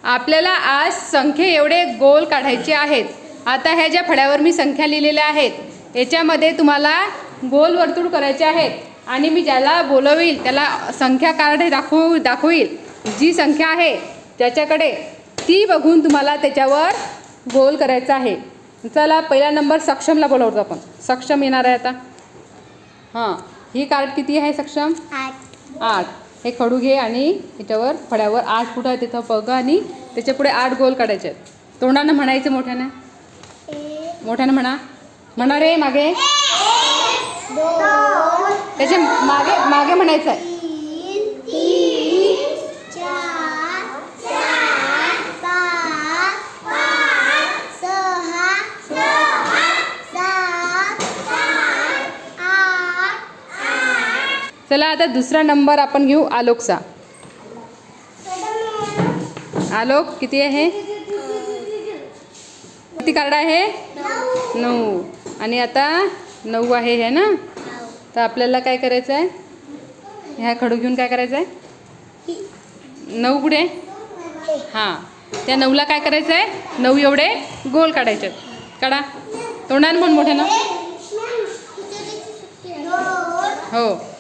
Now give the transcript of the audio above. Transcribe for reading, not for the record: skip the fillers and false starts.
आपल्याला आज संख्ये एवढे गोल काढायचे आहेत. आता ह्या ज्या फळ्यावर मी संख्या लिहिलेल्या आहेत याच्यामध्ये तुम्हाला गोल वर्तुळ करायचे आहेत आणि मी ज्याला बोलवील त्याला संख्या कार्ड दाखवील. जी संख्या आहे त्याच्याकडे ती बघून तुम्हाला त्याच्यावर गोल करायचा आहे. चला पहिला नंबर सक्षमला बोलवतो आपण. सक्षम येणार आहे आता. हां, ही कार्ड किती आहे सक्षम? 8. हे खडू घे आणि त्याच्यावर फळ्यावर 8 कुठं आहे तिथं बघ आणि त्याच्या पुढे 8 गोल काढायचे आहेत. तोंडानं म्हणायचं मोठ्यानं. मोठ्यानं म्हणा रे मागे. त्याच्या मागे मागे म्हणायचं आहे. 3 चला आता दुसरा नंबर आपण घेऊ आलोकचा. आलोक किती आहे? किती कार्ड आहे? 9. आणि आता 9 आहे हे ना. तर आपल्याला काय करायचं आहे? ह्या खडू घेऊन काय करायचं आहे? 9 पुढे. हां, त्या 9ला काय करायचं आहे? 9 एवढे गोल काढायचे. काढा तोंडानं पण मोठ्यानं. हो.